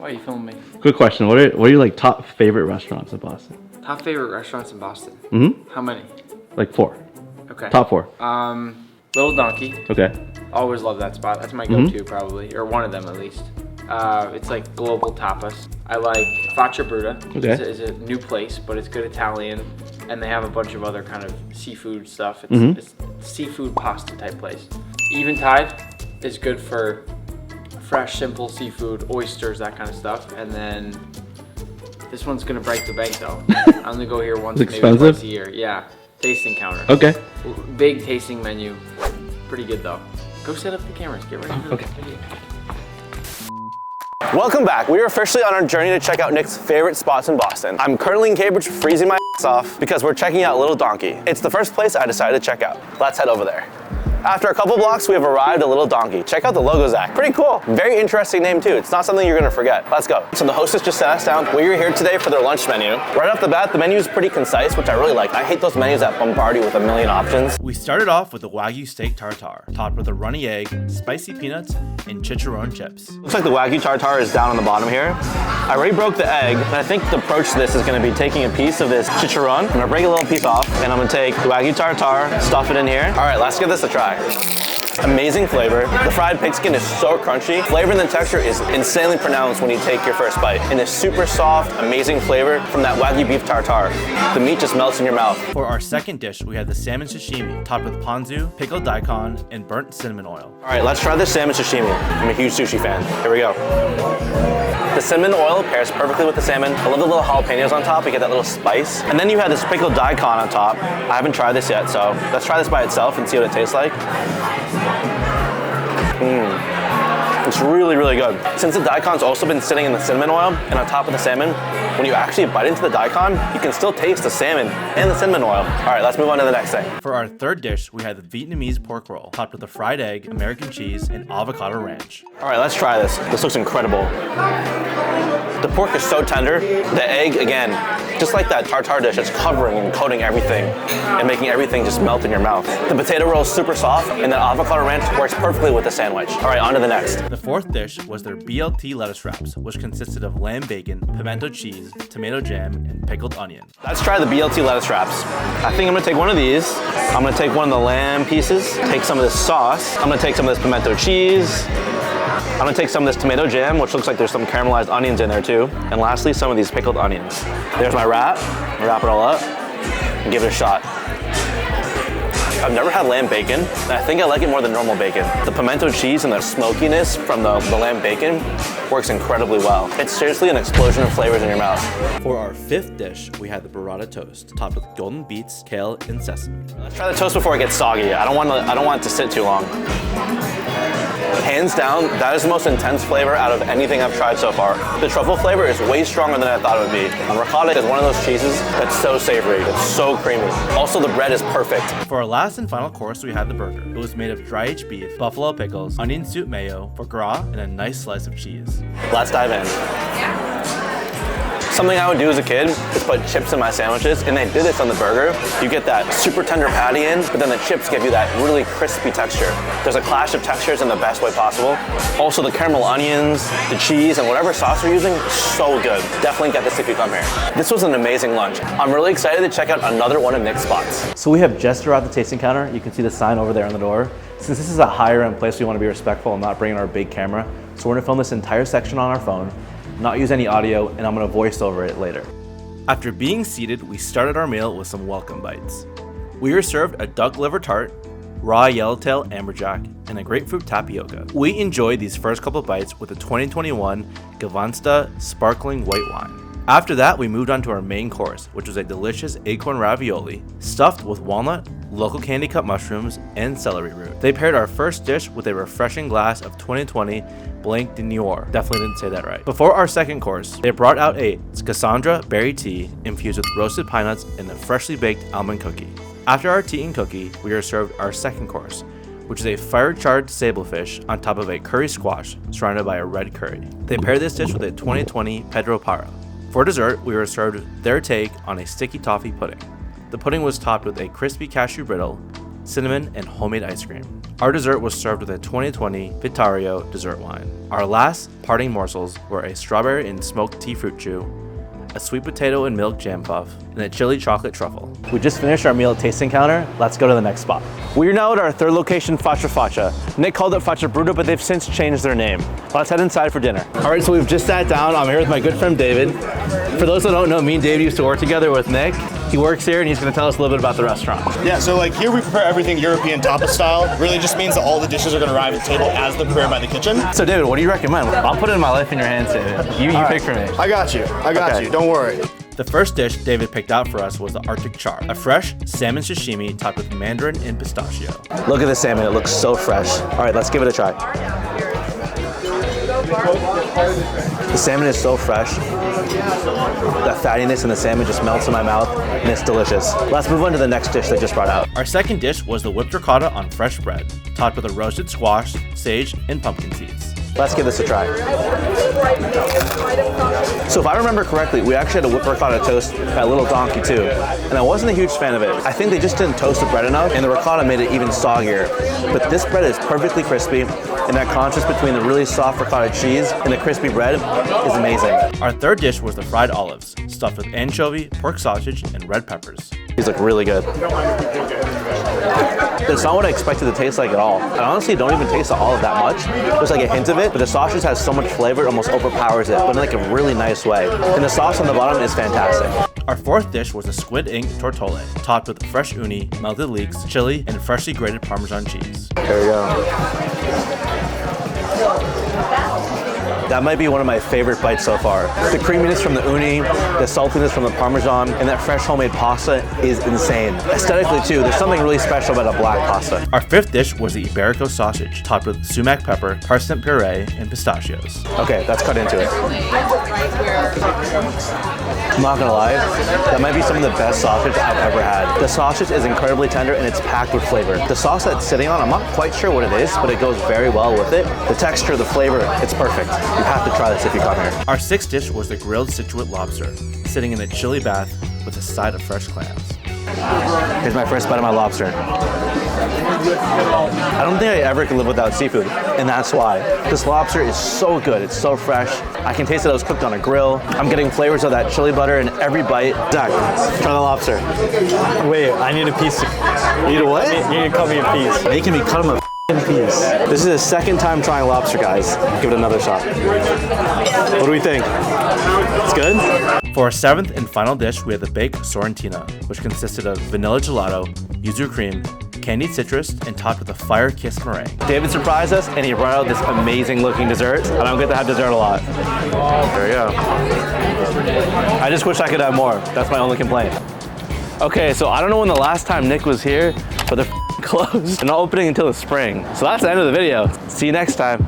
Why are you filming me? Good question. What are your like top favorite restaurants in Boston? Top favorite restaurants in Boston? Mm-hmm. How many? Like 4. Okay. Top 4. Little Donkey. Okay. Always love that spot. That's my go-to probably, or one of them at least. It's like global tapas. I like Faccia Faccia. Okay. It's a new place, but it's good Italian, and they have a bunch of other kind of seafood stuff. It's seafood pasta type place. Eventide is good for fresh, simple seafood, oysters, that kind of stuff. And then this one's gonna break the bank though. I only go here once, maybe twice a year. Yeah, tasting counter. Okay. Big tasting menu. Pretty good though. Go set up the cameras. Get ready for the video. Welcome back. We are officially on our journey to check out Nick's favorite spots in Boston. I'm currently in Cambridge freezing my ass off because we're checking out Little Donkey. It's the first place I decided to check out. Let's head over there. After a couple blocks, we have arrived at Little Donkey. Check out the logo, Zach. Pretty cool. Very interesting name too. It's not something you're gonna forget. Let's go. So the hostess just sat us down. We are here today for their lunch menu. Right off the bat, the menu is pretty concise, which I really like. I hate those menus that bombard you with a million options. We started off with the Wagyu steak tartare, topped with a runny egg, spicy peanuts, and chicharron chips. Looks like the Wagyu tartare is down on the bottom here. I already broke the egg, and I think the approach to this is gonna be taking a piece of this chicharron. I'm gonna break a little piece off, and I'm gonna take the Wagyu tartare, stuff it in here. All right, let's give this a try. Amazing flavor. The fried pig skin is so crunchy. Flavor and the texture is insanely pronounced when you take your first bite. And it's super soft, amazing flavor from that Wagyu beef tartare. The meat just melts in your mouth. For our second dish, we had the salmon sashimi, topped with ponzu, pickled daikon, and burnt cinnamon oil. All right, let's try this salmon sashimi. I'm a huge sushi fan. Here we go. The cinnamon oil pairs perfectly with the salmon. I love the little jalapenos on top. You get that little spice. And then you have this pickled daikon on top. I haven't tried this yet, so let's try this by itself and see what it tastes like. It's really, really good. Since the daikon's also been sitting in the cinnamon oil and on top of the salmon, when you actually bite into the daikon, you can still taste the salmon and the cinnamon oil. All right, let's move on to the next thing. For our third dish, we had the Vietnamese pork roll, topped with a fried egg, American cheese, and avocado ranch. All right, let's try this. This looks incredible. The pork is so tender. The egg, again, just like that tartare dish, it's covering and coating everything and making everything just melt in your mouth. The potato roll is super soft, and the avocado ranch works perfectly with the sandwich. All right, on to the next. The fourth dish was their BLT lettuce wraps, which consisted of lamb bacon, pimento cheese, tomato jam, and pickled onion. Let's try the BLT lettuce wraps. I think I'm gonna take one of these. I'm gonna take one of the lamb pieces, take some of this sauce. I'm gonna take some of this pimento cheese. I'm gonna take some of this tomato jam, which looks like there's some caramelized onions in there too. And lastly, some of these pickled onions. There's my wrap. Wrap it all up and give it a shot. I've never had lamb bacon, and I think I like it more than normal bacon. The pimento cheese and the smokiness from the lamb bacon works incredibly well. It's seriously an explosion of flavors in your mouth. For our fifth dish, we had the burrata toast, topped with golden beets, kale, and sesame. Let's try the toast before it gets soggy. I don't want it to sit too long. Hands down, that is the most intense flavor out of anything I've tried so far. The truffle flavor is way stronger than I thought it would be. Ricotta is one of those cheeses that's so savory, it's so creamy. Also, the bread is perfect. For our last and final course, we had the burger. It was made of dry aged beef, buffalo pickles, onion soup mayo, foie gras, and a nice slice of cheese. Let's dive in. Something I would do as a kid is put chips in my sandwiches, and they did this on the burger. You get that super tender patty in, but then the chips give you that really crispy texture. There's a clash of textures in the best way possible. Also, the caramel onions, the cheese, and whatever sauce you're using is so good. Definitely get this if you come here. This was an amazing lunch. I'm really excited to check out another one of Nick's spots. So we have just arrived at the tasting counter. You can see the sign over there on the door. Since this is a higher end place, we want to be respectful and not bring in our big camera. So we're gonna film this entire section on our phone, not use any audio, and I'm gonna voice over it later. After being seated, we started our meal with some welcome bites. We were served a duck liver tart, raw yellowtail amberjack, and a grapefruit tapioca. We enjoyed these first couple bites with a 2021 Gavansta sparkling white wine. After that, we moved on to our main course, which was a delicious acorn ravioli stuffed with walnut, local candy cut mushrooms, and celery root. They paired our first dish with a refreshing glass of 2020 Blanc de Noir. Definitely didn't say that right. Before our second course, they brought out a Cassandra berry tea infused with roasted pine nuts and a freshly baked almond cookie. After our tea and cookie, we were served our second course, which is a fire-charred sablefish on top of a curry squash surrounded by a red curry. They paired this dish with a 2020 Pedro Paro. For dessert, we were served their take on a sticky toffee pudding. The pudding was topped with a crispy cashew brittle, cinnamon, and homemade ice cream. Our dessert was served with a 2020 Vitario dessert wine. Our last parting morsels were a strawberry and smoked tea fruit chew, a sweet potato and milk jam puff, and a chili chocolate truffle. We just finished our meal at Tasting Counter. Let's go to the next spot. We are now at our third location, Faccia Faccia. Nick called it Faccia Bruta, but they've since changed their name. Let's head inside for dinner. All right, so we've just sat down. I'm here with my good friend David. For those that don't know, me and David used to work together with Nick. He works here and he's gonna tell us a little bit about the restaurant. Yeah, so like here we prepare everything European tapas style. Really just means that all the dishes are gonna arrive at the table as they're prepared by the kitchen. So David, what do you recommend? I'll put it in my life in your hands, David. You pick for me. I got you, Okay. don't worry. The first dish David picked out for us was the Arctic char, a fresh salmon sashimi topped with mandarin and pistachio. Look at the salmon, it looks so fresh. All right, let's give it a try. The salmon is so fresh. The fattiness in the salmon just melts in my mouth and it's delicious. Let's move on to the next dish they just brought out. Our second dish was the whipped ricotta on fresh bread, topped with a roasted squash, sage, and pumpkin seeds. Let's give this a try. So if I remember correctly, we actually had a whipped ricotta toast at Little Donkey too, and I wasn't a huge fan of it. I think they just didn't toast the bread enough, and the ricotta made it even soggier. But this bread is perfectly crispy, and that contrast between the really soft ricotta cheese and the crispy bread is amazing. Our third dish was the fried olives, stuffed with anchovy, pork sausage, and red peppers. These look really good. It's not what I expected to taste like at all. I honestly don't even taste the olive that much. There's like a hint of it, but the sausage has so much flavor it almost overpowers it, but in like a really nice way. And the sauce on the bottom is fantastic. Our fourth dish was a squid ink tortole, topped with fresh uni, melted leeks, chili, and freshly grated Parmesan cheese. There we go. That might be one of my favorite bites so far. The creaminess from the uni, the saltiness from the Parmesan, and that fresh homemade pasta is insane. Aesthetically too, there's something really special about a black pasta. Our fifth dish was the Iberico sausage, topped with sumac pepper, parsnip puree, and pistachios. Okay, let's cut into it. I'm not gonna lie, that might be some of the best sausage I've ever had. The sausage is incredibly tender and it's packed with flavor. The sauce that's sitting on, I'm not quite sure what it is, but it goes very well with it. The texture, the flavor, it's perfect. You have to try this if you come here. Our sixth dish was the grilled Situate lobster, sitting in a chili bath with a side of fresh clams. Here's my first bite of my lobster. I don't think I ever could live without seafood, and that's why. This lobster is so good, it's so fresh. I can taste that it was cooked on a grill. I'm getting flavors of that chili butter in every bite. Zach, try the lobster. Wait, I need a piece. You need a what? You need to cut me a piece. Making me cut him a piece. This is the second time trying lobster, guys. Give it another shot. What do we think? It's good? For our seventh and final dish, we had the baked Sorrentina, which consisted of vanilla gelato, yuzu cream, candied citrus, and topped with a fire-kissed meringue. David surprised us, and he brought out this amazing-looking dessert. I don't get to have dessert a lot. There you go. I just wish I could have more. That's my only complaint. Okay, so I don't know when the last time Nick was here, but they're closed. They're not opening until the spring. So that's the end of the video. See you next time.